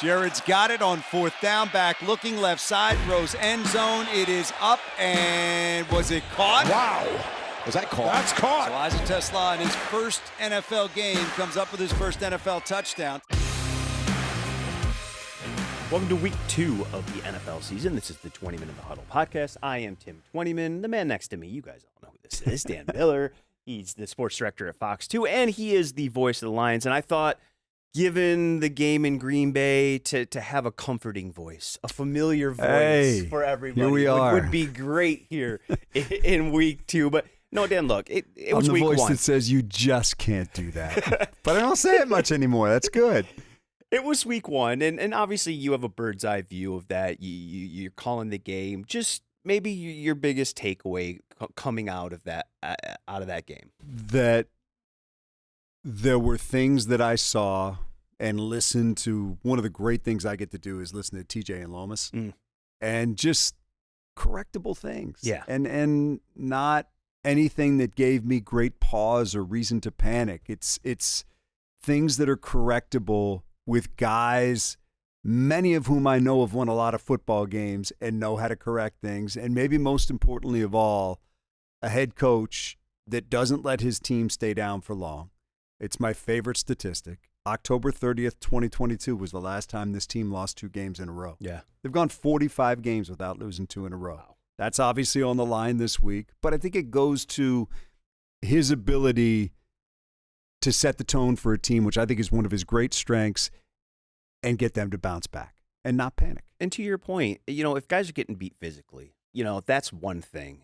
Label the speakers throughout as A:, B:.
A: Jared's got it on fourth down, back looking left side, throws end zone. It is up, and was it caught?
B: Wow. Was that caught?
A: That's caught. So Isaac TeSlaa in his first NFL game comes up with his first NFL touchdown.
C: Welcome to week 2 of the NFL season. This is the 20-Minute in the Huddle podcast. I am Tim Twentyman. The man next to me, you guys all know who this is, Dan Miller. He's the sports director at Fox 2, and he is the voice of the Lions. And I thought, given the game in Green Bay, to have a comforting voice, a familiar voice for everybody
D: here we are.
C: Would be great here in week 2. But no, Dan, look, it was week 1.
D: I'm the voice that says you just can't do that. But I don't say it much anymore. That's good.
C: It was week 1, and obviously you have a bird's eye view of that. You're calling the game. Just maybe your biggest takeaway coming out of that game.
D: That there were things that I saw and listened to. One of the great things I get to do is listen to TJ and Lomas, and just correctable things.
C: Yeah,
D: and not anything that gave me great pause or reason to panic. It's things that are correctable with guys, many of whom I know have won a lot of football games and know how to correct things. And maybe most importantly of all, a head coach that doesn't let his team stay down for long. It's my favorite statistic. October 30th, 2022 was the last time this team lost 2 games in a row.
C: Yeah.
D: They've gone 45 games without losing 2 in a row.
C: Wow.
D: That's obviously on the line this week, but I think it goes to his ability to set the tone for a team, which I think is one of his great strengths, and get them to bounce back and not panic.
C: And to your point, if guys are getting beat physically, that's one thing,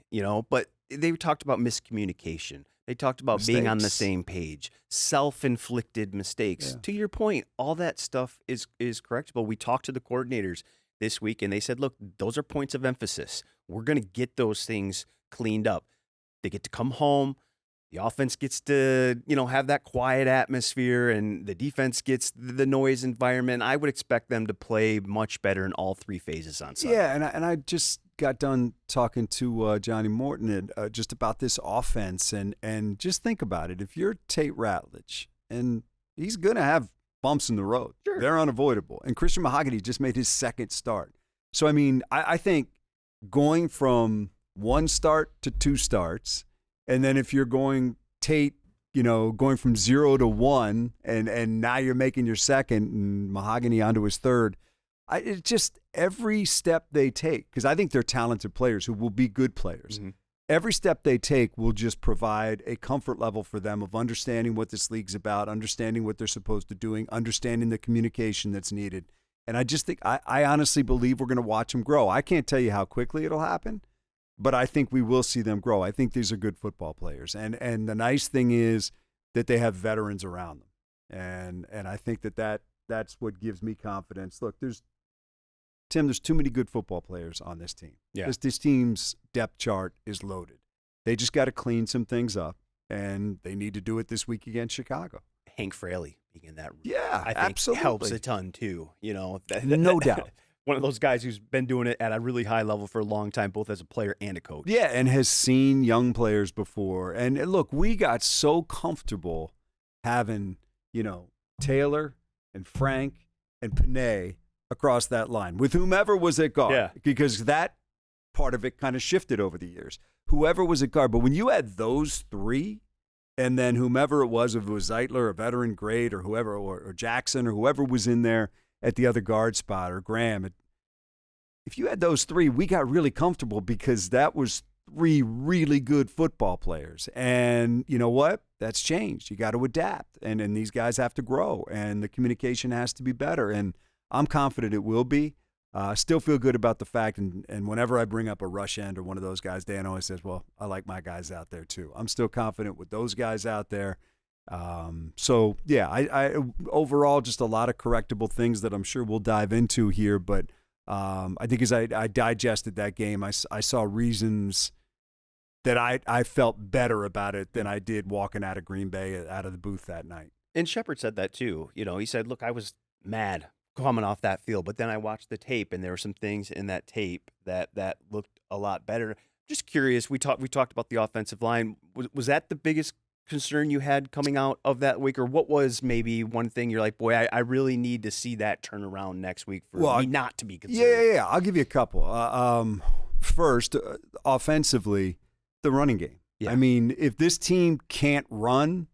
C: but they talked about miscommunication. They talked about being on the same page, self-inflicted mistakes.
D: Yeah.
C: To your point, all that stuff is correctable. We talked to the coordinators this week, and they said, look, those are points of emphasis. We're going to get those things cleaned up. They get to come home. The offense gets to, have that quiet atmosphere, and the defense gets the noise environment. I would expect them to play much better in all 3 phases on Sunday.
D: Yeah, and I just got done talking to Johnny Morton just about this offense, and just think about it. If you're Tate Ratledge, and he's going to have bumps in the road.
C: Sure.
D: They're unavoidable. And Christian Mahogany just made his 2nd start. So, I mean, I think going from 1 start to 2 starts, and then if you're going Tate, going from 0 to 1, and now you're making your 2nd, and Mahogany onto his 3rd, it's just every step they take, because I think they're talented players who will be good players. Mm-hmm. Every step they take will just provide a comfort level for them of understanding what this league's about, understanding what they're supposed to doing, understanding the communication that's needed. And I just think, I honestly believe we're going to watch them grow. I can't tell you how quickly it'll happen, but I think we will see them grow. I think these are good football players. And the nice thing is that they have veterans around them. And I think that's what gives me confidence. Look, there's too many good football players on this team.
C: Yeah.
D: This team's depth chart is loaded. They just got to clean some things up, and they need to do it this week against Chicago.
C: Hank Fraley being in that,
D: yeah,
C: I think
D: absolutely
C: helps a ton too.
D: No doubt.
C: One of those guys who's been doing it at a really high level for a long time, both as a player and a coach.
D: Yeah, and has seen young players before. And look, we got so comfortable having, Taylor and Frank and Panay across that line with whomever was at guard, because that part of it kind of shifted over the years. Whoever was at guard. But when you had those 3, and then whomever it was, if it was Zeitler, a veteran great, or whoever, or Jackson, or whoever was in there at the other guard spot, or Graham, if you had those 3, we got really comfortable because that was 3 really good football players. And you know what? That's changed. You got to adapt, and these guys have to grow, and the communication has to be better. And I'm confident it will be. Still feel good about the fact, and whenever I bring up a rush end or one of those guys, Dan always says, well, I like my guys out there too. I'm still confident with those guys out there. So, yeah, I overall just a lot of correctable things that I'm sure we'll dive into here. But I think as I digested that game, I saw reasons that I felt better about it than I did walking out of Green Bay, out of the booth that night.
C: And Shepard said that too. He said, look, I was mad coming off that field, but then I watched the tape, and there were some things in that tape that looked a lot better. Just curious, we talked about the offensive line. Was that the biggest concern you had coming out of that week, or what was maybe one thing you're like, boy, I really need to see that turn around next week for me not to be concerned?
D: Yeah. I'll give you a couple. First, offensively, the running game.
C: Yeah.
D: I mean, if this team can't run,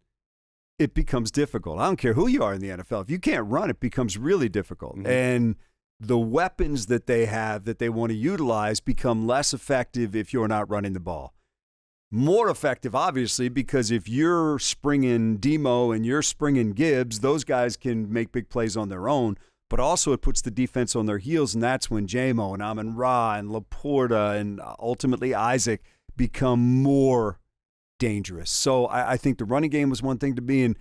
D: it becomes difficult. I don't care who you are in the NFL. If you can't run, it becomes really difficult.
C: Mm-hmm.
D: And the weapons that they have that they want to utilize become less effective if you're not running the ball. More effective, obviously, because if you're springing Demo and you're springing Gibbs, those guys can make big plays on their own. But also it puts the defense on their heels, and that's when J-Mo and Amon-Ra and Laporta and ultimately Isaac become more dangerous. So I think the running game was one thing to me, and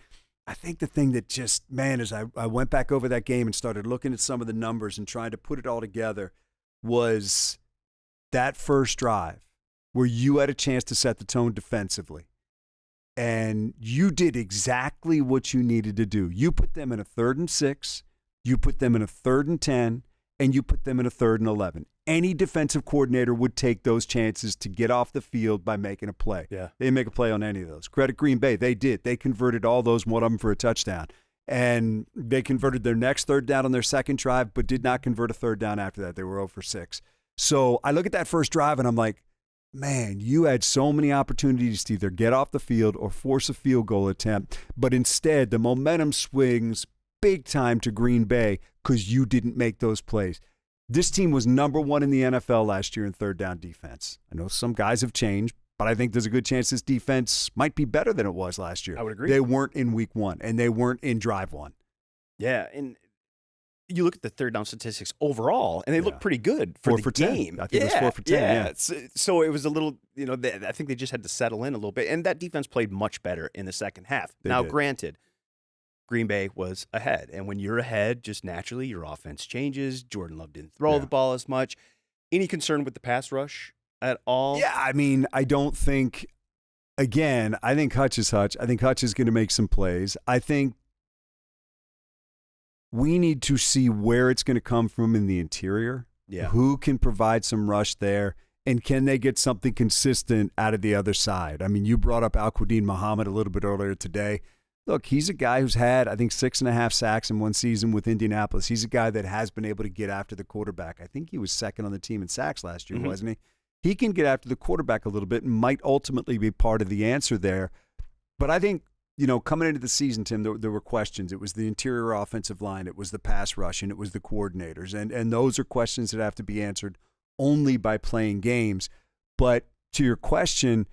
D: I think the thing that just, man, as I went back over that game and started looking at some of the numbers and trying to put it all together, was that first drive where you had a chance to set the tone defensively. And you did exactly what you needed to do. You put them in a 3rd and 6, you put them in a 3rd and 10, and you put them in a 3rd and 11. Any defensive coordinator would take those chances to get off the field by making a play.
C: Yeah.
D: They didn't make a play on any of those. Credit Green Bay. They did. They converted all those, one of them for a touchdown. And they converted their next 3rd down on their second drive, but did not convert a 3rd down after that. They were 0 for 6. So I look at that first drive, and I'm like, man, you had so many opportunities to either get off the field or force a field goal attempt. But instead, the momentum swings big time to Green Bay because you didn't make those plays. This team was number 1 in the NFL last year in 3rd down defense. I know some guys have changed, but I think there's a good chance this defense might be better than it was last year.
C: I would agree.
D: They weren't in week 1, and they weren't in drive 1.
C: Yeah, and you look at the 3rd down statistics overall, and they look pretty good for
D: 4
C: the
D: for 10.
C: game.
D: I think it was 4 for 10, yeah.
C: So it was a little, I think they just had to settle in a little bit, and that defense played much better in the second half.
D: They
C: now,
D: did.
C: Granted, Green Bay was ahead, and when you're ahead, just naturally your offense changes. Jordan Love didn't throw the ball as much. Any concern with the pass rush at all?
D: Yeah, I mean, I don't think, again, I think Hutch is Hutch. I think Hutch is going to make some plays. I think we need to see where it's going to come from in the interior.
C: Yeah.
D: Who can provide some rush there, and can they get something consistent out of the other side? I mean, you brought up Al-Quadin Muhammad a little bit earlier today. Look, he's a guy who's had, I think, 6.5 sacks in one season with Indianapolis. He's a guy that has been able to get after the quarterback. I think he was second on the team in sacks last year, wasn't he? He can get after the quarterback a little bit and might ultimately be part of the answer there. But I think, coming into the season, Tim, there were questions. It was the interior offensive line, it was the pass rush, and it was the coordinators. And those are questions that have to be answered only by playing games. But to your question,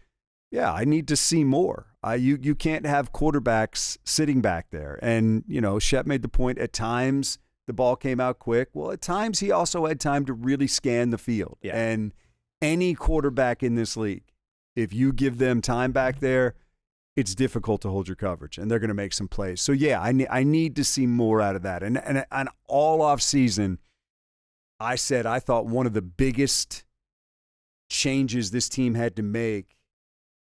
D: yeah, I need to see more. You can't have quarterbacks sitting back there. And, Shep made the point, at times the ball came out quick. Well, at times he also had time to really scan the field.
C: Yeah.
D: And any quarterback in this league, if you give them time back there, it's difficult to hold your coverage, and they're going to make some plays. So, yeah, I need to see more out of that. And all off season, I said I thought one of the biggest changes this team had to make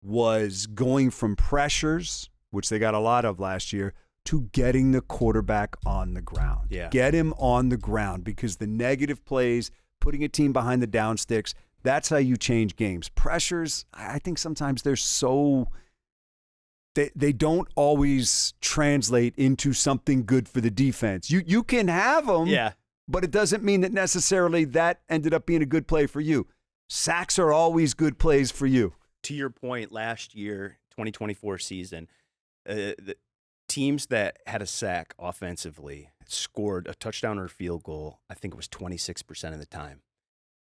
D: was going from pressures, which they got a lot of last year, to getting the quarterback on the ground.
C: Yeah.
D: Get him on the ground, because the negative plays, putting a team behind the down sticks, that's how you change games. Pressures, I think sometimes they're so they don't always translate into something good for the defense. You can have them, but it doesn't mean that necessarily that ended up being a good play for you. Sacks are always good plays for you.
C: To your point, last year, 2024 season, the teams that had a sack offensively scored a touchdown or a field goal, I think it was 26% of the time.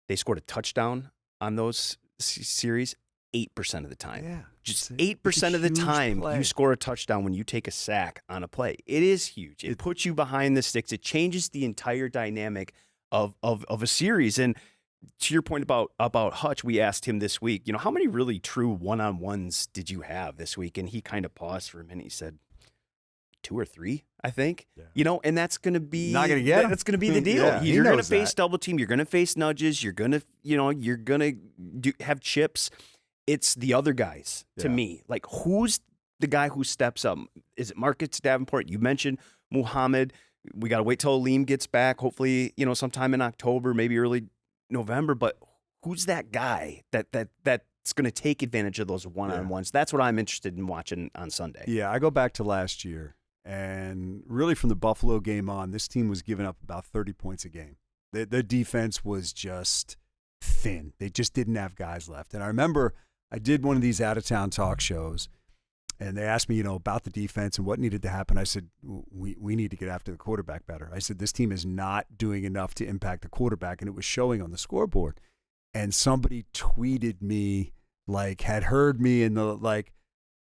C: They scored a touchdown on those series 8% of the time.
D: Yeah.
C: Just 8% of the time you score a touchdown when you take a sack on a play. It is huge. It puts you behind the sticks. It changes the entire dynamic of a series. And to your point about Hutch, we asked him this week, how many really true one-on-ones did you have this week? And he kind of paused for a minute. He said 2 or 3, I think. Yeah. And that's going to be
D: not going to get him.
C: That's going to be the deal.
D: Yeah,
C: you're going to face double team. You're going to face nudges. You're going to have chips. It's the other guys to me. Like, who's the guy who steps up? Is it Marcus Davenport? You mentioned Muhammad. We got to wait till Aleem gets back. Hopefully, sometime in October, maybe early November. But who's that guy that that's going to take advantage of those one-on-ones. That's what I'm interested in watching on Sunday.
D: Yeah, I go back to last year, and really from the Buffalo game on, this team was giving up about 30 points a game. The defense was just thin. They just didn't have guys left. And I remember I did one of these out-of-town talk shows, and they asked me, about the defense and what needed to happen. I said, we need to get after the quarterback better. I said, this team is not doing enough to impact the quarterback, and it was showing on the scoreboard. And somebody tweeted me, had heard me in the,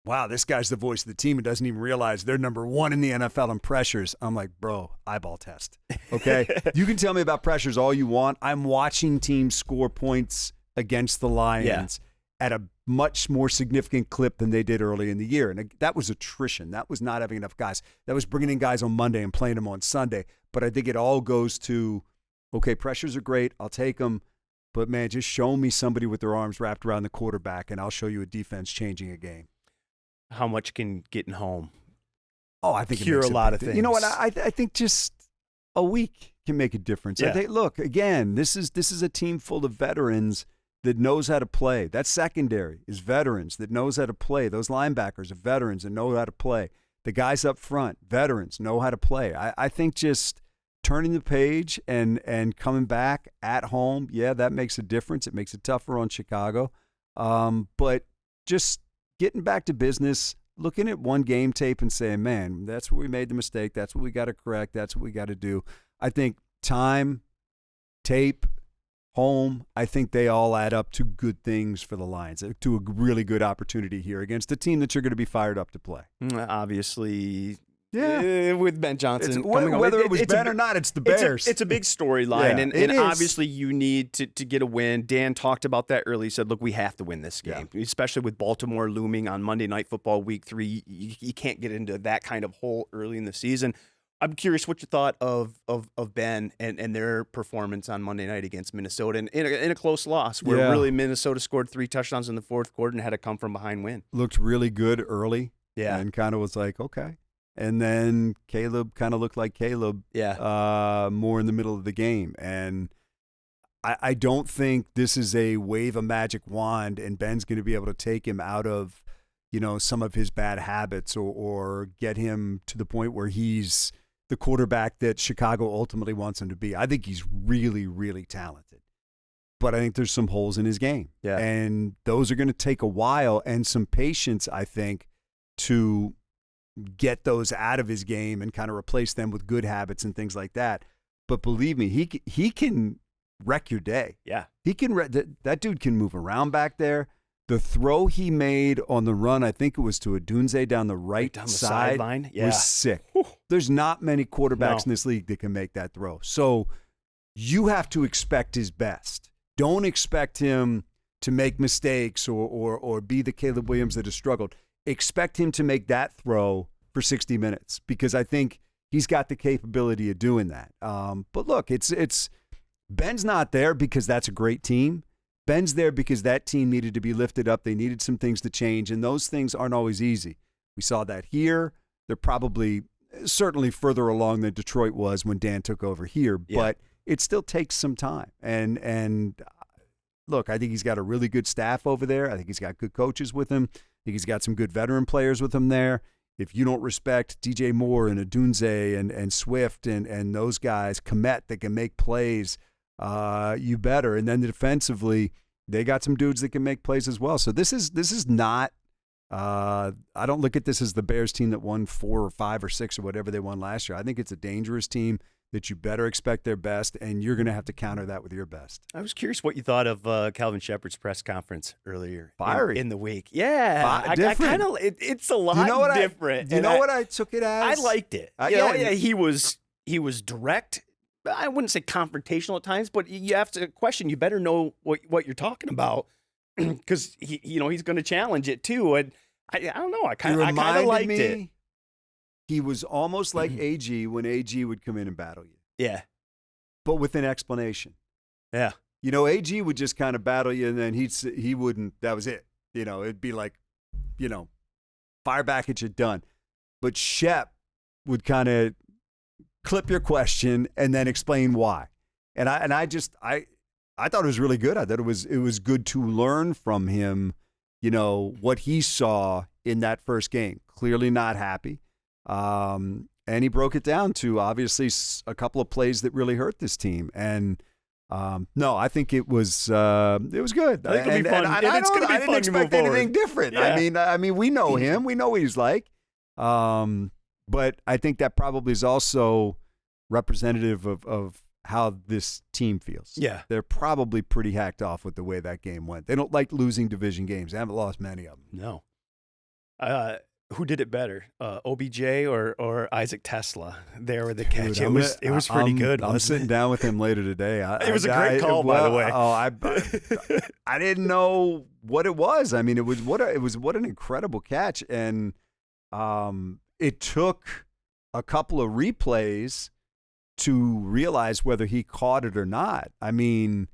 D: wow, this guy's the voice of the team and doesn't even realize they're number one in the NFL in pressures. I'm like, bro, eyeball test. Okay? You can tell me about pressures all you want. I'm watching teams score points against the Lions at a much more significant clip than they did early in the year. And that was attrition. That was not having enough guys. That was bringing in guys on Monday and playing them on Sunday. But I think it all goes to, okay, pressures are great. I'll take them. But, man, just show me somebody with their arms wrapped around the quarterback, and I'll show you a defense changing a game.
C: How much can getting home
D: I think
C: cure
D: it makes
C: a lot of things?
D: You know what? I think just a week can make a difference.
C: Yeah.
D: I think, look, again, this is a team full of veterans that knows how to play. That secondary is veterans that knows how to play. Those linebackers are veterans that know how to play. The guys up front, veterans, know how to play. I think just turning the page and coming back at home, that makes a difference. It makes it tougher on Chicago. But just getting back to business, looking at one game tape and saying, man, that's where we made the mistake. That's what we got to correct. That's what we got to do. I think time, tape, home, I think they all add up to good things for the Lions, to a really good opportunity here against a team that you're going to be fired up to play.
C: Obviously, with Ben Johnson coming
D: whether
C: over.
D: it was Ben or not, it's the Bears.
C: It's a big storyline,
D: Yeah,
C: and obviously you need to get a win. Dan talked about that early. He said, look, we have to win this game, especially with Baltimore looming on Monday Night Football Week 3. You can't get into that kind of hole early in the season. I'm curious what you thought of Ben and their performance on Monday night against Minnesota in a close loss where really Minnesota scored 3 touchdowns in the fourth quarter and had a come-from-behind win.
D: Looked really good early and kind of was like, okay. And then Caleb kind of looked like Caleb more in the middle of the game. And I don't think this is a wave a magic wand and Ben's going to be able to take him out of, some of his bad habits or get him to the point where he's the quarterback that Chicago ultimately wants him to be. I think he's really, really talented. But I think there's some holes in his game. Yeah. And those are going to take a while and some patience, I think, to get those out of his game and kind of replace them with good habits and things like that. But believe me, he can wreck your day.
C: Yeah.
D: He can that dude can move around back there. The throw he made on the run, I think it was to Adunze down the right
C: down the
D: side,
C: sideline,
D: was sick. Whew. There's not many quarterbacks in this league that can make that throw. So you have to expect his best. Don't expect him to make mistakes or be the Caleb Williams that has struggled. Expect him to make that throw for 60 minutes because I think he's got the capability of doing that. But look, it's Ben's not there because that's a great team. Ben's there because that team needed to be lifted up. They needed some things to change, and those things aren't always easy. We saw that here. They're probably certainly further along than Detroit was when Dan took over here, but it still takes some time. And look, I think he's got a really good staff over there. I think he's got good coaches with him. I think he's got some good veteran players with him there. If you don't respect DJ Moore and Adunze and Swift and those guys, Komet that can make plays, you better. And then defensively, they got some dudes that can make plays as well. So this is not I don't look at this as the Bears team that won 4 or 5 or 6 or whatever they won last year. I think it's a dangerous team that you better expect their best, and you're going to have to counter that with your best.
C: I was curious what you thought of Calvin Shepard's press conference earlier in the week. Yeah, I kind of it's a lot different.
D: You know what I took it as?
C: I liked it. He was direct. I wouldn't say confrontational at times, but you have to question. You better know what you're talking about because he's going to challenge it too. And I don't know. I kind of liked it.
D: He was almost like AG when AG would come in and battle you.
C: Yeah,
D: but with an explanation.
C: Yeah,
D: AG would just kind of battle you, and then he wouldn't. That was it. It'd be like, fire back at you, done. But Shep would kind of clip your question and then explain why. And I I thought it was really good. I thought it was good to learn from him, what he saw in that first game. Clearly not happy. And he broke it down to obviously a couple of plays that really hurt this team. And no, I think it was good.
C: I think it'll be fun.
D: I didn't expect anything different.
C: Yeah.
D: I mean, we know him. We know what he's like. But I think that probably is also representative of how this team feels.
C: Yeah.
D: They're probably pretty hacked off with the way that game went. They don't like losing division games. They haven't lost many of them.
C: No. Who did it better, OBJ or Isaac TeSlaa? There with the catch.
D: Dude,
C: it was pretty good.
D: I'm sitting down with him later today.
C: It was a great call, by the way.
D: I didn't know what it was. I mean, it was what an incredible catch, and it took a couple of replays to realize whether he caught it or not. I mean,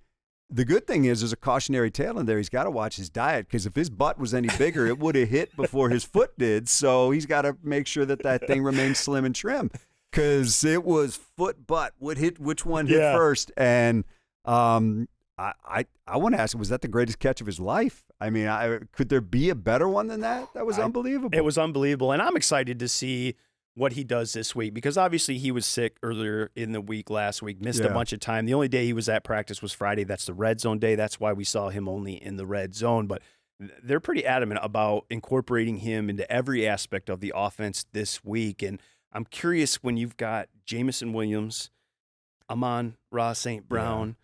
D: the good thing is there's a cautionary tale in there. He's got to watch his diet, because if his butt was any bigger, it would have hit before his foot did. So he's got to make sure that thing remains slim and trim, because it was foot butt. Which one hit first? And I want to ask, was that the greatest catch of his life? I mean, could there be a better one than that? That was unbelievable.
C: It was unbelievable, and I'm excited to see what he does this week, because obviously he was sick earlier in the week last week, missed a bunch of time. The only day he was at practice was Friday. That's the red zone day. That's why we saw him only in the red zone. But they're pretty adamant about incorporating him into every aspect of the offense this week. And I'm curious, when you've got Jamison Williams, Amon-Ra St. Brown,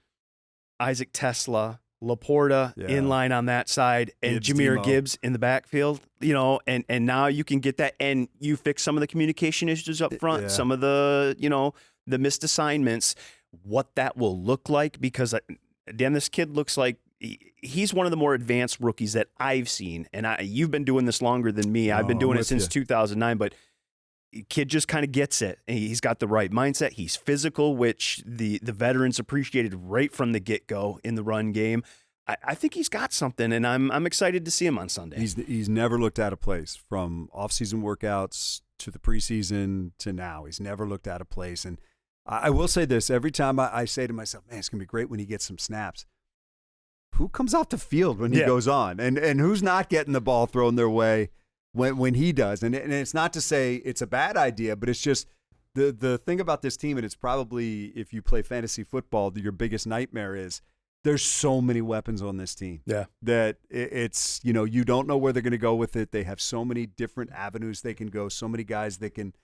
C: Isaac TeSlaa, Laporta in line on that side, and Jahmyr Gibbs in the backfield, and now you can get that, and you fix some of the communication issues up front, some of the, the missed assignments, what that will look like, because Dan, this kid looks like he's one of the more advanced rookies that I've seen, and you've been doing this longer than me. I've been doing it since 2009, but kid just kind of gets it. He's got the right mindset. He's physical, which the veterans appreciated right from the get-go in the run game. I think he's got something, and I'm excited to see him on Sunday.
D: He's never looked out of place, from off-season workouts to the preseason to now. He's never looked out of place. And I will say this, every time I say to myself, man, it's going to be great when he gets some snaps. Who comes off the field when he goes on? And who's not getting the ball thrown their way when he does? And it's not to say it's a bad idea, but it's just the thing about this team, and it's probably, if you play fantasy football, your biggest nightmare is there's so many weapons on this team.
C: Yeah.
D: That it's, you don't know where they're going to go with it. They have so many different avenues they can go, so many guys that can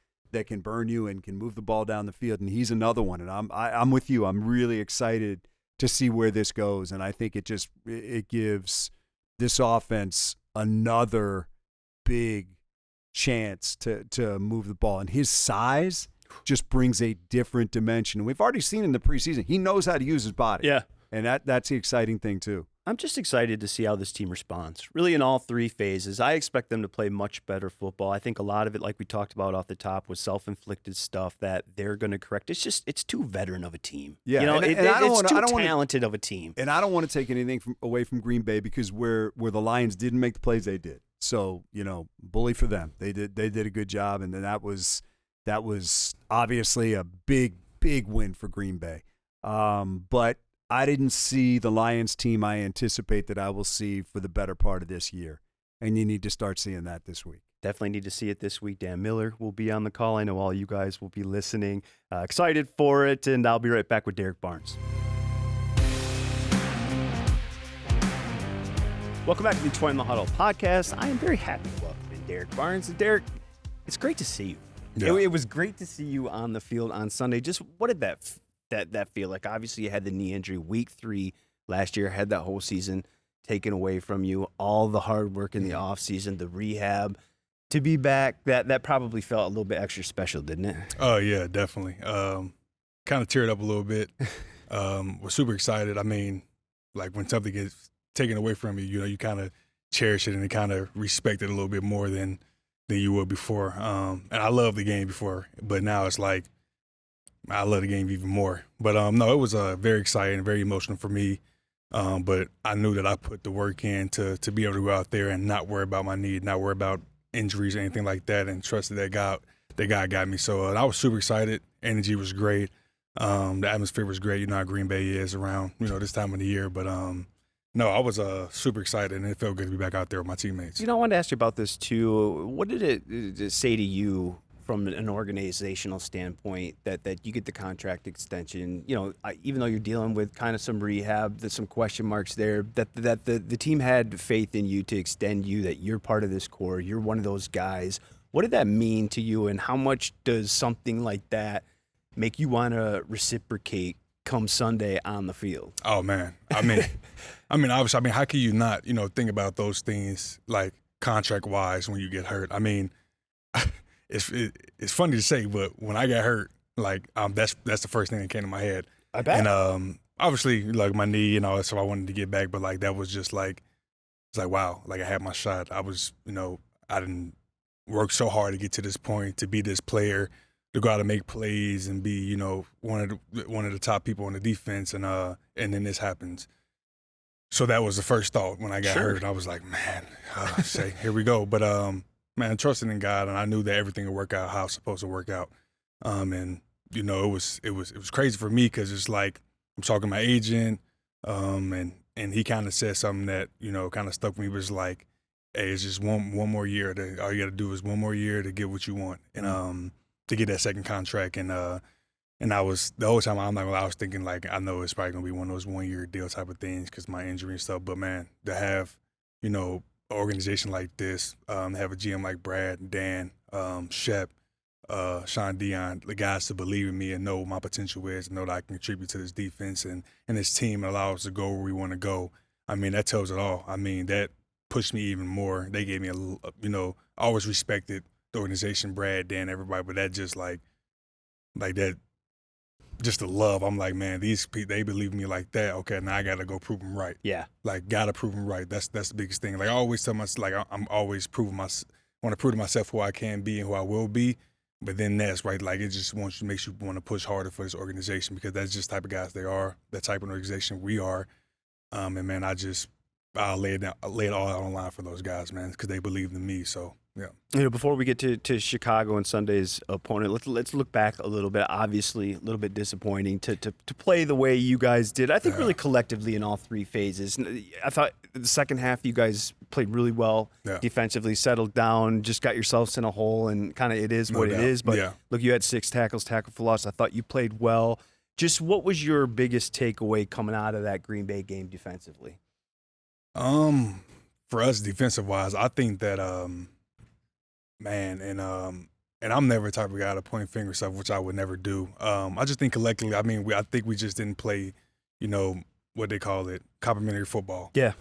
D: burn you and can move the ball down the field, and he's another one. And I'm with you. I'm really excited to see where this goes, and I think it gives this offense another big chance to move the ball. And his size just brings a different dimension. We've already seen in the preseason, he knows how to use his body.
C: Yeah.
D: And that's the exciting thing, too.
C: I'm just excited to see how this team responds, really, in all three phases. I expect them to play much better football. I think a lot of it, like we talked about off the top, was self-inflicted stuff that they're going to correct. It's too veteran of a team.
D: Yeah,
C: it's too talented of a team.
D: And I don't want to take anything away from Green Bay, because where the Lions didn't make the plays, they did. So, bully for them. They did a good job, and then that was obviously a big win for Green Bay. But I didn't see the Lions team I anticipate that I will see for the better part of this year. And you need to start seeing that this week.
C: Definitely need to see it this week. Dan Miller will be on the call. I know all you guys will be listening. Excited for it, and I'll be right back with Derrick Barnes. Welcome back to the Twentyman Huddle podcast. I am very happy to welcome in Derrick Barnes. And Derrick, it's great to see you. Yeah. It was great to see you on the field on Sunday. Just what did that feel like? Obviously, you had the knee injury week 3 last year, had that whole season taken away from you, all the hard work in the offseason, the rehab. To be back, that probably felt a little bit extra special, didn't it?
E: Oh, yeah, definitely. Kind of teared up a little bit. Was super excited. I mean, like when something gets taken away from you, you kind of cherish it and kind of respect it a little bit more than you would before. And I loved the game before, but now it's like, I love the game even more. But no, it was very exciting, very emotional for me. But I knew that I put the work in to be able to go out there and not worry about my knee, not worry about injuries or anything like that, and trusted that God got me. So I was super excited. Energy was great. The atmosphere was great. You know how Green Bay is around, this time of the year. But no, I was super excited, and it felt good to be back out there with my teammates.
C: I wanted to ask you about this too. What did it say to you from an organizational standpoint that you get the contract extension? Even though you're dealing with kind of some rehab, there's some question marks there, that the team had faith in you to extend you, that you're part of this core, you're one of those guys. What did that mean to you, and how much does something like that make you want to reciprocate come Sunday on the field?
E: Oh man, obviously, how can you not, think about those things like contract wise when you get hurt? I mean, it's funny to say, but when I got hurt, that's the first thing that came to my head.
C: I bet.
E: And obviously, like my knee and all that, so I wanted to get back, but that was just it's wow, I had my shot. I was, I didn't work so hard to get to this point, to be this player, to go out and make plays and be, one of the top people on the defense, and then this happens. So that was the first thought when I got hurt. I was like, man, here we go. But man, trusting in God, and I knew that everything would work out how it's supposed to work out. And it was crazy for me, because it's like I'm talking to my agent, and he kind of said something that kind of stuck with me. Was like, hey, it's just one more year. All you got to do is one more year to get what you want, and to get that second contract. And I was, the whole time, I was thinking, I know it's probably gonna be one of those 1 year deal type of things because my injury and stuff. But man, to have an organization like this, have a GM like Brad, Dan, Shep, Sean Dion, the guys to believe in me and know what my potential is, and know that I can contribute to this defense and this team, and allow us to go where we want to go. I mean, that tells it all. I mean, that pushed me even more. They gave me I always respected the organization, Brad, Dan, everybody, but that just like that, just the love. I'm like, man, these people, they believe me like that. Okay, now I gotta go prove them right.
C: Yeah.
E: Gotta prove them right. That's the biggest thing. I always tell myself, I'm always proving want to prove to myself who I can be and who I will be. But then that's right. It just makes you want to push harder for this organization, because that's just the type of guys they are. That type of organization we are. And man, I'll lay it all out on line for those guys, man, because they believed in me. So yeah.
C: Before we get to Chicago and Sunday's opponent, let's look back a little bit. Obviously, a little bit disappointing to play the way you guys did. I think really collectively in all three phases. I thought the second half you guys played really well defensively, settled down, just got yourselves in a hole, and kind of it is what it is. But look, you had 6 tackles, tackle for loss. I thought you played well. Just what was your biggest takeaway coming out of that Green Bay game defensively?
E: For us defensive wise, I think that man, and I'm never the type of guy to point fingers stuff, which I would never do. I just think collectively, I think we just didn't play, what they call it, complementary football.
C: Yeah.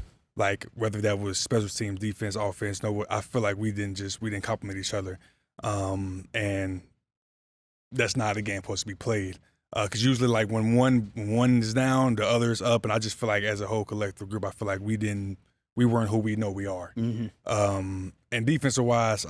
E: Whether that was special teams, defense, offense, I feel like we didn't complement each other. And that's not a game supposed to be played. Because usually, when one is down, the other's up, and I just feel like as a whole collective group, I feel like we weren't who we know we are.
C: Mm-hmm.
E: And defensive wise,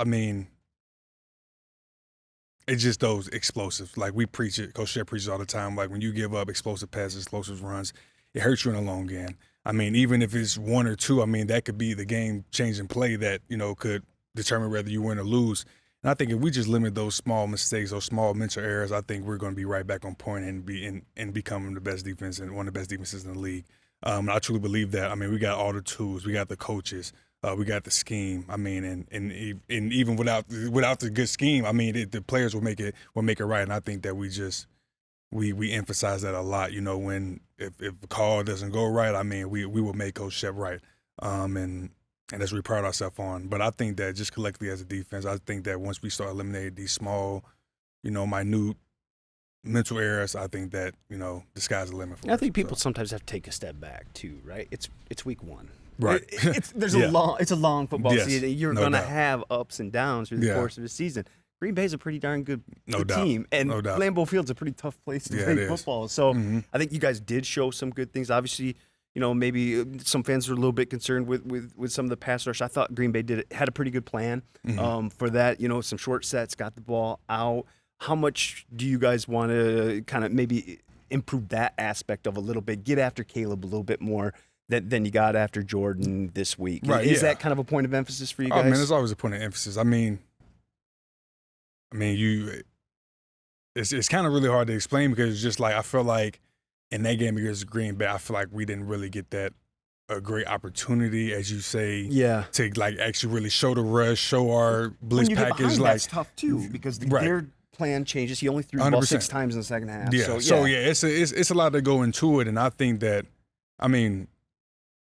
E: it's just those explosives. We preach it. Coach Shep preaches all the time. When you give up explosive passes, explosive runs, it hurts you in the long game. Even if it's 1 or 2, that could be the game-changing play that could determine whether you win or lose. And I think if we just limit those small mistakes, those small mental errors, I think we're going to be right back on point and becoming the best defense and one of the best defenses in the league. And I truly believe that. We got all the tools, we got the coaches, we got the scheme. And even without the good scheme, the players will make it right. And I think that we emphasize that a lot. When if the call doesn't go right, we will make Coach Shep right. And that's what we pride ourselves on. But I think that just collectively as a defense, I think that once we start eliminating these small, minute mental errors, I think that, the sky's the limit for us.
C: I think people sometimes have to take a step back too, right? It's week 1.
E: Right.
C: It's a long football season. You're
E: no
C: going to
E: doubt.
C: have ups and downs through the course of the season. Green Bay's a pretty darn good
E: doubt.
C: team. And
E: No doubt.
C: Lambeau Field's a pretty tough place to play football. So I think you guys did show some good things. Obviously, maybe some fans were a little bit concerned with some of the pass rush. I thought Green Bay had a pretty good plan for that. Some short sets, got the ball out. How much do you guys want to kind of maybe improve that aspect of a little bit, get after Caleb a little bit more than you got after Jordan this week?
E: Right,
C: Is that kind of a point of emphasis for you guys?
E: Oh, man, there's always a point of emphasis. it's kind of really hard to explain because it's just like I feel like in that game against Green Bay, I feel like we didn't really get a great opportunity, as you say, to like actually really show the rush, show our blitz package. Like
C: that's tough too because their plan changes. He only threw the ball 6 times in the second half.
E: Yeah, it's a lot to go into it, and I think that, I mean,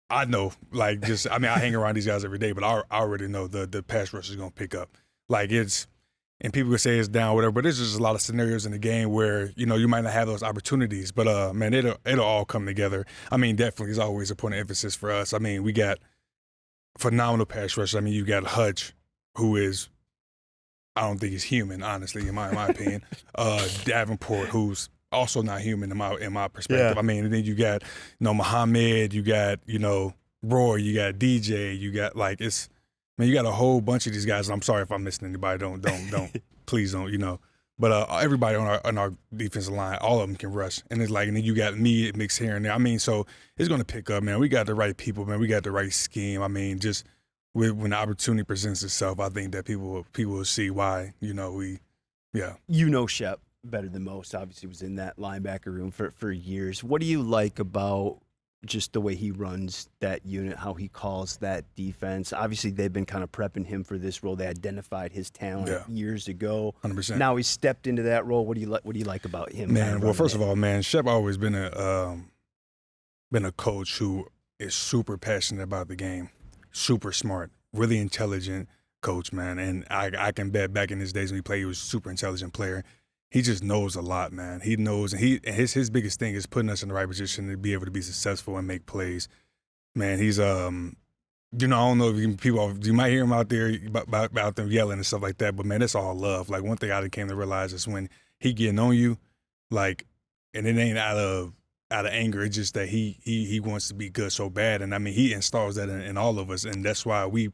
E: I know, like, I hang around these guys every day, but I already know the pass rush is going to pick up. Like, and people would say it's down, whatever, but there's just a lot of scenarios in the game where, you might not have those opportunities. But, man, it'll all come together. I mean, definitely is always a point of emphasis for us. I mean, we got phenomenal pass rush. I mean, you got Hutch, who is, I don't think he's human, honestly, in my opinion. Davenport, who's also not human in my perspective. I mean, and then you got, Muhammad, you got, Roy, you got DJ, you got you got a whole bunch of these guys. And I'm sorry if I'm missing anybody. Don't please don't, But everybody on our defensive line, all of them can rush. And it's and then you got me mixed here and there. I mean, so it's going to pick up, man. We got the right people, man. We got the right scheme. I mean, just when the opportunity presents itself, I think that people will see why,
C: Shep better than most. Obviously was in that linebacker room for years. What do you like about just the way he runs that unit, how he calls that defense? Obviously, they've been kind of prepping him for this role. They identified his talent years ago.
E: 100%.
C: Now he's stepped into that role. What do you like about him?
E: Man, well, first of all, man, Shep always been a coach who is super passionate about the game, super smart, really intelligent coach, man. And I can bet back in his days when he played, he was a super intelligent player. He just knows a lot, man. He knows, and his biggest thing is putting us in the right position to be able to be successful and make plays. Man, he's I don't know if you might hear him out there about them yelling and stuff like that, but man, it's all love. Like one thing I came to realize is when he getting on you, and it ain't out of anger. It's just that he wants to be good so bad, and I mean he installs that in all of us, and that's why we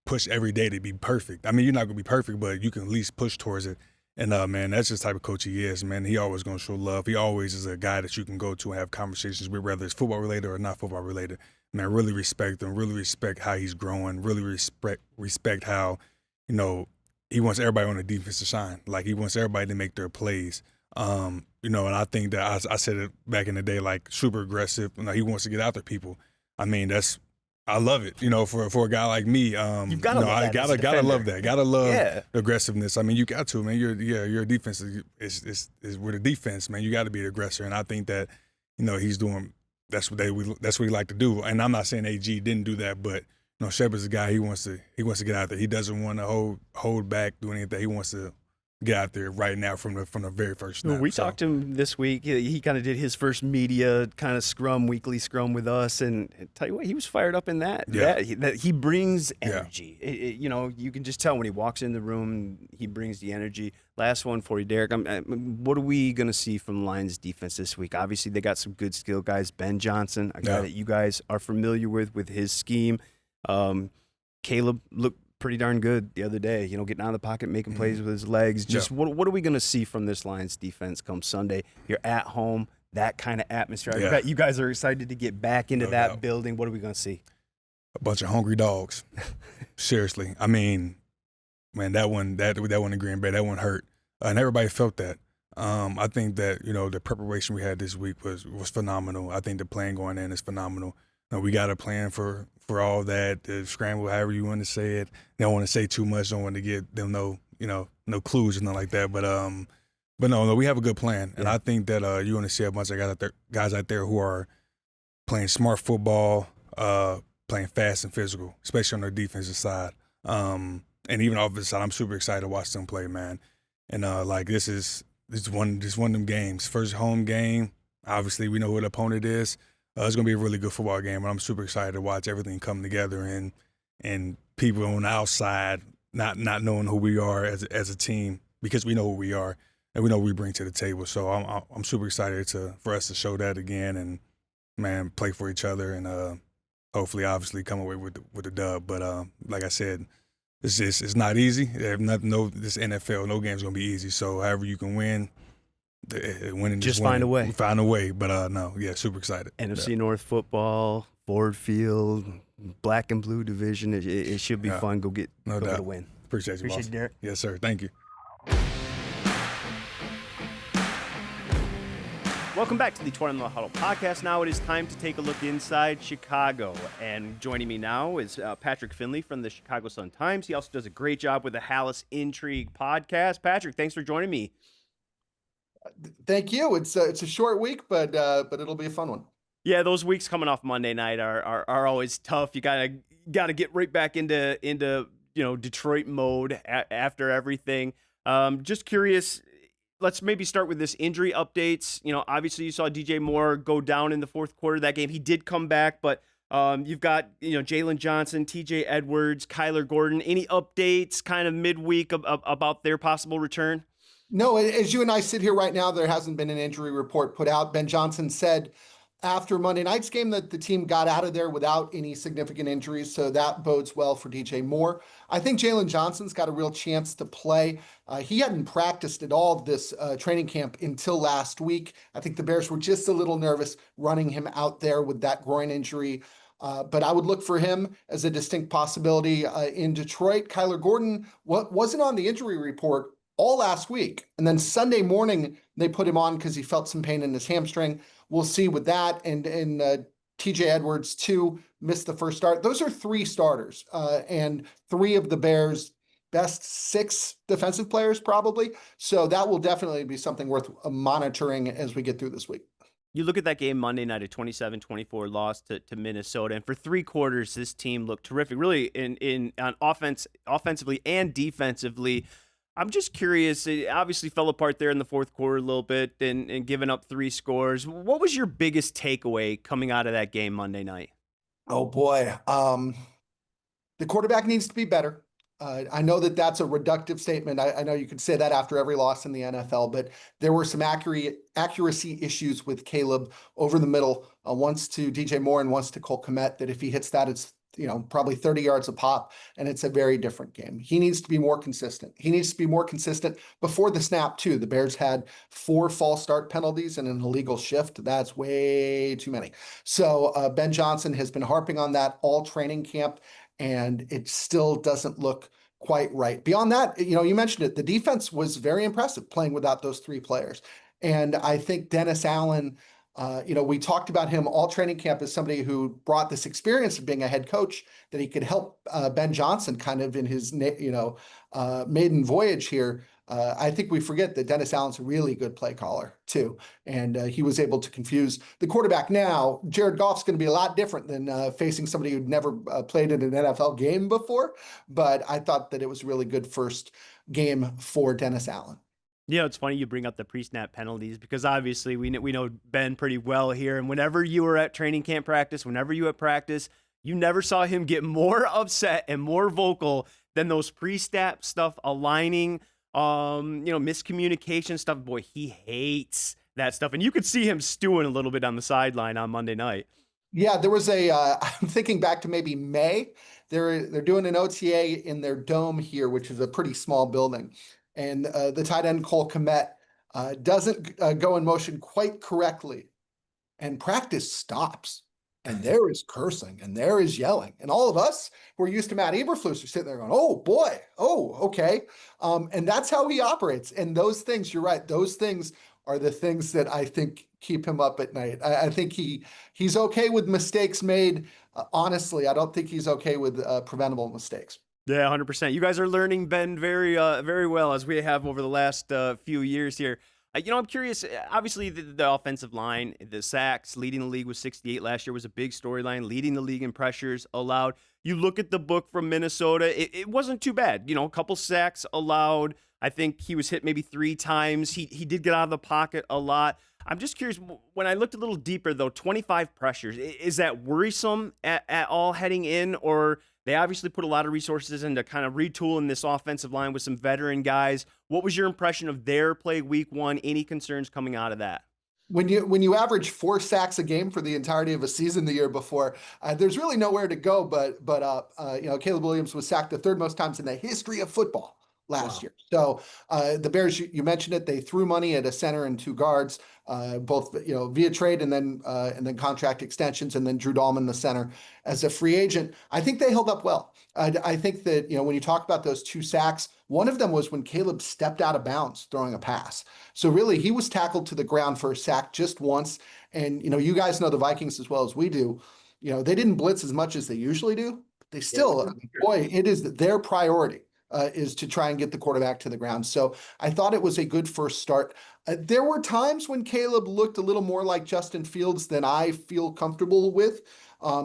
E: push every day to be perfect. I mean, you're not gonna be perfect, but you can at least push towards it. And, man, that's just the type of coach he is, man. He always going to show love. He always is a guy that you can go to and have conversations with, whether it's football-related or not football-related. Man, really respect him, really respect how he's growing, really respect how, he wants everybody on the defense to shine. Like, he wants everybody to make their plays. And I think that I said it back in the day, super aggressive. He wants to get after people. I mean, I love it, for a guy like me.
C: You've got to love that.
E: Gotta love that. Gotta love the aggressiveness. I mean, you got to, man. Your defense is we're the defense, man. You got to be the aggressor, and I think that, he's doing. That's what he like to do. And I'm not saying AG didn't do that, but Shep is a guy. He wants to get out there. He doesn't want to hold back, do anything. He wants to get out there right now from the very first snap.
C: We talked to him this week. He kind of did his first media kind of weekly scrum with us, and tell you what, he was fired up in that.
E: Yeah.
C: That he brings energy. Yeah. You can just tell when he walks in the room, he brings the energy. Last one for you, Derrick. What are we going to see from Lions defense this week? Obviously, they got some good skill guys. Ben Johnson, a guy that you guys are familiar with his scheme. Caleb looked pretty darn good the other day, getting out of the pocket, making plays with his legs. Just what are we going to see from this Lions defense come Sunday? You're at home, that kind of atmosphere. I bet you guys are excited to get back into that building. What are we going to see?
E: A bunch of hungry dogs. Seriously. I mean, man, that one in Green Bay, that one hurt. And everybody felt that. I think that, the preparation we had this week was phenomenal. I think the plan going in is phenomenal. We got a plan for all that, the scramble, however you want to say it. Don't want to say too much. Don't want to give them no clues and nothing like that. But no, we have a good plan, and I think that you're going to see a bunch of guys out there who are playing smart football, playing fast and physical, especially on their defensive side, and even offensive side. I'm super excited to watch them play, man. And this is one of them games. First home game. Obviously, we know who the opponent is. It's going to be a really good football game, and I'm super excited to watch everything come together and people on the outside not knowing who we are as a team, because we know who we are and we know what we bring to the table. So I'm super excited for us to show that again and, man, play for each other and hopefully, obviously, come away with the dub. But like I said, it's not easy. This NFL, no game's going to be easy. So however you can win, winning
C: just find a way.
E: Find a way, but super excited.
C: NFC North football, Ford Field, black and blue division. It should be fun. Go get a win.
E: Appreciate you, boss.
C: Derrick.
E: Yes, sir. Thank you.
C: Welcome back to the Twentyman Huddle podcast. Now it is time to take a look inside Chicago. And joining me now is Patrick Finley from the Chicago Sun-Times. He also does a great job with the Hallis Intrigue podcast. Patrick, thanks for joining me.
F: Thank you. It's a short week, but it'll be a fun one.
C: Yeah, those weeks coming off Monday night are always tough. You gotta get right back into Detroit mode after everything. Just curious. Let's maybe start with this injury updates. Obviously you saw DJ Moore go down in the fourth quarter of that game. He did come back, but you've got, Jalen Johnson, TJ Edwards, Kyler Gordon. Any updates kind of midweek about their possible return?
F: No, as you and I sit here right now, there hasn't been an injury report put out. Ben Johnson said after Monday night's game that the team got out of there without any significant injuries, so that bodes well for DJ Moore. I think Jalen Johnson's got a real chance to play. He hadn't practiced at all this training camp until last week. I think the Bears were just a little nervous running him out there with that groin injury. But I would look for him as a distinct possibility in Detroit. Kyler Gordon wasn't on the injury report all last week. And then Sunday morning, they put him on because he felt some pain in his hamstring. We'll see with that. And TJ Edwards, too, missed the first start. Those are three starters and three of the Bears' best six defensive players, probably. So that will definitely be something worth monitoring as we get through this week.
C: You look at that game Monday night, a 27-24 loss to Minnesota, and for 3 quarters, this team looked terrific, really on offensively and defensively. I'm just curious, it obviously fell apart there in the fourth quarter a little bit and giving up 3 scores. What was your biggest takeaway coming out of that game Monday night?
F: Oh, boy. The quarterback needs to be better. I know that that's a reductive statement. I know you could say that after every loss in the NFL, but there were some accuracy issues with Caleb over the middle, once to DJ Moore and once to Cole Kmet, that if he hits that, it's probably 30 yards a pop, and it's a very different game. He needs to be more consistent. He needs to be more consistent before the snap, too. The Bears had 4 false start penalties and an illegal shift. That's way too many. So Ben Johnson has been harping on that all training camp, and it still doesn't look quite right. Beyond that, you mentioned it, the defense was very impressive playing without those 3 players. And I think Dennis Allen, we talked about him all training camp as somebody who brought this experience of being a head coach, that he could help Ben Johnson kind of in his, maiden voyage here. I think we forget that Dennis Allen's a really good play caller too. And he was able to confuse the quarterback. Now, Jared Goff's going to be a lot different than facing somebody who'd never played in an NFL game before. But I thought that it was a really good first game for Dennis Allen.
C: It's funny you bring up the pre-snap penalties because obviously we know Ben pretty well here. And whenever you were at training camp practice, whenever you at practice, you never saw him get more upset and more vocal than those pre-snap stuff, aligning, miscommunication stuff. Boy, he hates that stuff. And you could see him stewing a little bit on the sideline on Monday night.
F: Yeah, there was I'm thinking back to maybe May. They're doing an OTA in their dome here, which is a pretty small building. And the tight end Cole Kmet doesn't go in motion quite correctly, and practice stops. And there is cursing, and there is yelling, and all of us who are used to Matt Eberflus are sitting there going, "Oh boy, oh okay," and that's how he operates. And those things, you're right, those things are the things that I think keep him up at night. I think he's okay with mistakes made. Honestly, I don't think he's okay with preventable mistakes.
C: Yeah, 100%. You guys are learning Ben very well, as we have over the last few years here. I'm curious, obviously the offensive line, the sacks, leading the league with 68 last year was a big storyline, leading the league in pressures allowed. You look at the book from Minnesota, it wasn't too bad. A couple sacks allowed. I think he was hit maybe 3 times. He did get out of the pocket a lot. I'm just curious, when I looked a little deeper, though, 25 pressures, is that worrisome at all heading in, or they obviously put a lot of resources into kind of retooling this offensive line with some veteran guys? What was your impression of their play week 1? Any concerns coming out of that?
F: When you average 4 sacks a game for the entirety of a season the year before, there's really nowhere to go. But Caleb Williams was sacked the 3rd most times in the history of football last year. So the Bears, you mentioned it, they threw money at a center and 2 guards, both via trade and then contract extensions, and then Drew Dahlman, the center, as a free agent. I think they held up well. I think that when you talk about those 2 sacks, one of them was when Caleb stepped out of bounds throwing a pass. So really, he was tackled to the ground for a sack just once. And you guys know the Vikings as well as we do. They didn't blitz as much as they usually do. They still, boy, it is their priority. Is to try and get the quarterback to the ground. So I thought it was a good first start. There were times when Caleb looked a little more like Justin Fields than I feel comfortable with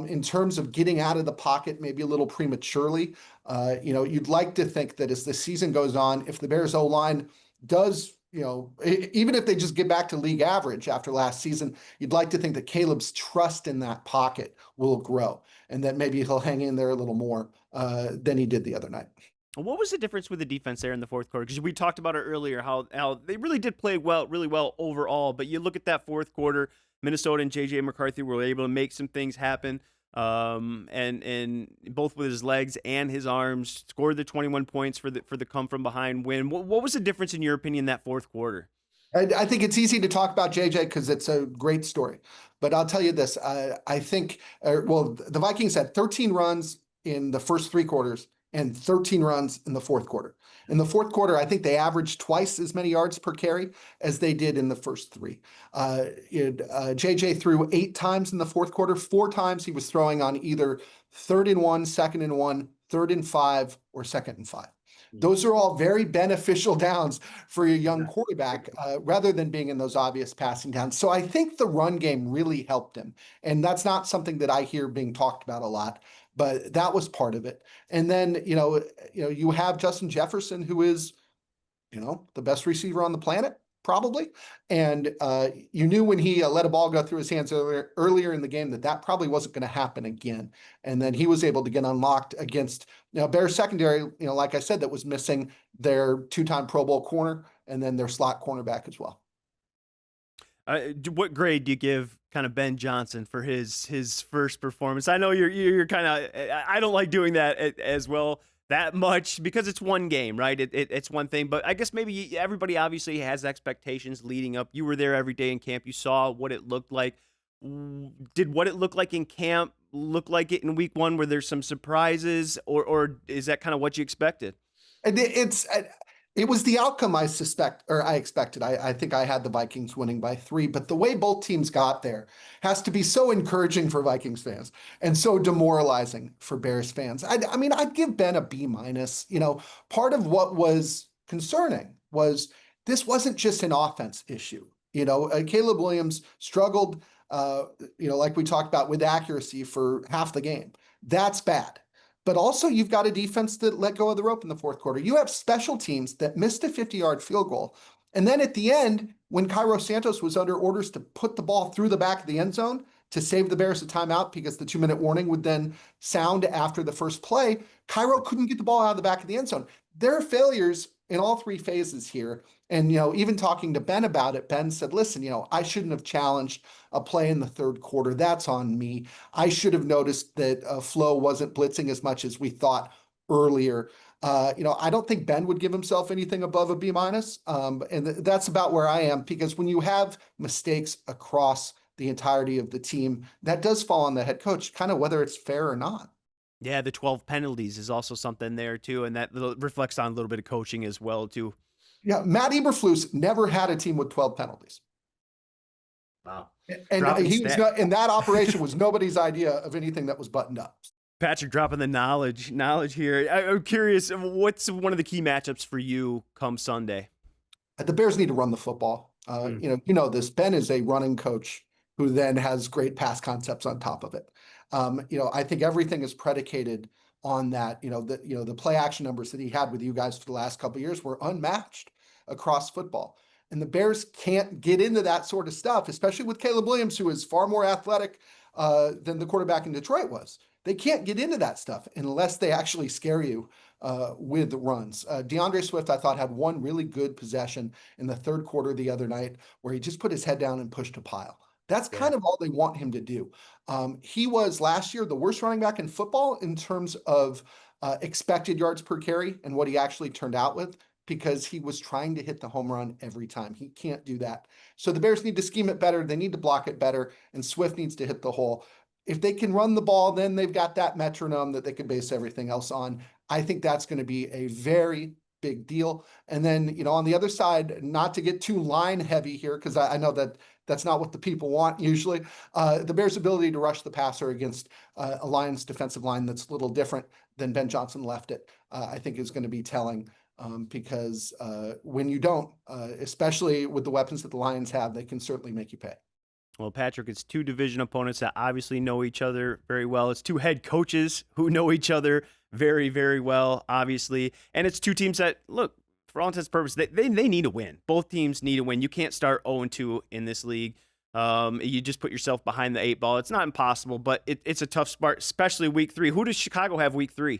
F: in terms of getting out of the pocket, maybe a little prematurely. You'd like to think that as the season goes on, if the Bears O-line does, even if they just get back to league average after last season, you'd like to think that Caleb's trust in that pocket will grow and that maybe he'll hang in there a little more than he did the other night.
C: What was the difference with the defense there in the fourth quarter? Because we talked about it earlier, how they really did play really well overall. But you look at that fourth quarter, Minnesota and J.J. McCarthy were able to make some things happen, and both with his legs and his arms, scored the 21 points for the come from behind win. What was the difference in your opinion that fourth quarter?
F: I think it's easy to talk about JJ because it's a great story. But I'll tell you this, I think, the Vikings had 13 runs in the first 3 quarters and 13 runs in the fourth quarter. In the fourth quarter, I think they averaged twice as many yards per carry as they did in the first 3. JJ threw 8 times in the fourth quarter. 4 times he was throwing on either 3rd and 1, 2nd and 1, 3rd and 5, or 2nd and 5. Those are all very beneficial downs for a young quarterback rather than being in those obvious passing downs. So I think the run game really helped him. And that's not something that I hear being talked about a lot, but that was part of it. And then, you have Justin Jefferson, who is, the best receiver on the planet, probably. And you knew when he let a ball go through his hands earlier in the game that probably wasn't going to happen again. And then he was able to get unlocked against Bears secondary, like I said, that was missing their 2-time Pro Bowl corner and then their slot cornerback as well.
C: What grade do you give kind of Ben Johnson for his first performance? I know you're kind of, I don't like doing that as well that much because it's one game, right? It's one thing, but I guess maybe everybody obviously has expectations leading up. You were there every day in camp. You saw what it looked like. Did what it looked like in camp look like it in week 1 where there's some surprises, or is that kind of what you expected?
F: And it was the outcome I expected. I think I had the Vikings winning by 3, but the way both teams got there has to be so encouraging for Vikings fans and so demoralizing for Bears fans. I'd give Ben a B-. Part of what was concerning was this wasn't just an offense issue. Caleb Williams struggled, like we talked about, with accuracy for half the game. That's bad. But also you've got a defense that let go of the rope in the fourth quarter. You have special teams that missed a 50-yard field goal. And then at the end, when Cairo Santos was under orders to put the ball through the back of the end zone to save the Bears a timeout because the 2-minute warning would then sound after the first play, Cairo couldn't get the ball out of the back of the end zone. There are failures in all 3 phases here. And, even talking to Ben about it, Ben said, listen, I shouldn't have challenged a play in the third quarter. That's on me. I should have noticed that Flo wasn't blitzing as much as we thought earlier. I don't think Ben would give himself anything above a B-. And that's about where I am, because when you have mistakes across the entirety of the team, that does fall on the head coach, kind of whether it's fair or not.
C: Yeah, the 12 penalties is also something there too, and that reflects on a little bit of coaching as well too.
F: Yeah, Matt Eberflus never had a team with 12 penalties.
C: Wow.
F: And that operation was nobody's idea of anything that was buttoned up.
C: Patrick dropping the knowledge here. I'm curious, what's one of the key matchups for you come Sunday?
F: The Bears need to run the football. This. Ben is a running coach who then has great pass concepts on top of it. I think everything is predicated on that. The play action numbers that he had with you guys for the last couple of years were unmatched across football. And the Bears can't get into that sort of stuff, especially with Caleb Williams, who is far more athletic than the quarterback in Detroit was. They can't get into that stuff unless they actually scare you with runs. DeAndre Swift, I thought, had one really good possession in the third quarter the other night where he just put his head down and pushed a pile. That's kind of all they want him to do. He was last year the worst running back in football in terms of expected yards per carry and what he actually turned out with, because he was trying to hit the home run every time. He can't do that. So the Bears need to scheme it better. They need to block it better, and Swift needs to hit the hole. If they can run the ball, then they've got that metronome that they could base everything else on. I think that's going to be a very big deal. And then, on the other side, not to get too line heavy here, because I know that that's not what the people want usually. The Bears' ability to rush the passer against a Lions defensive line that's a little different than Ben Johnson left it, I think is going to be telling. Because when you don't, especially with the weapons that the Lions have, they can certainly make you pay.
C: Well, Patrick, it's two division opponents that obviously know each other very well. It's two head coaches who know each other very, very well, obviously. And it's two teams that, look, for all intents and purposes, they need to win. Both teams need to win. You can't start 0-2 in this league. You just put yourself behind the 8 ball. It's not impossible, but it's a tough spot, especially week 3. Who does Chicago have week 3?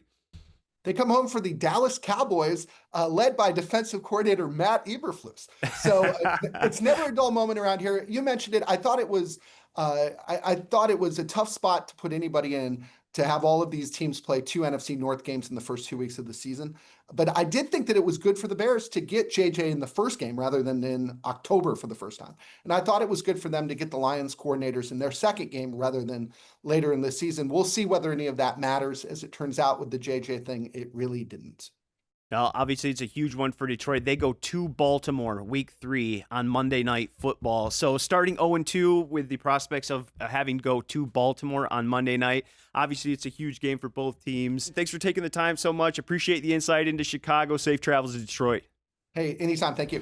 F: They come home for the Dallas Cowboys, led by defensive coordinator Matt Eberflus. So it's never a dull moment around here. You mentioned it. I thought it was a tough spot to put anybody in, to have all of these teams play 2 NFC North games in the first 2 weeks of the season. But I did think that it was good for the Bears to get JJ in the first game rather than in October for the first time. And I thought it was good for them to get the Lions coordinators in their second game rather than later in the season. We'll see whether any of that matters. As it turns out with the JJ thing, it really didn't.
C: Now, obviously, it's a huge one for Detroit. They go to Baltimore week 3 on Monday Night Football. So starting 0-2 with the prospects of having to go to Baltimore on Monday night. Obviously, it's a huge game for both teams. Thanks for taking the time so much. Appreciate the insight into Chicago. Safe travels to Detroit.
F: Hey, anytime. Thank you.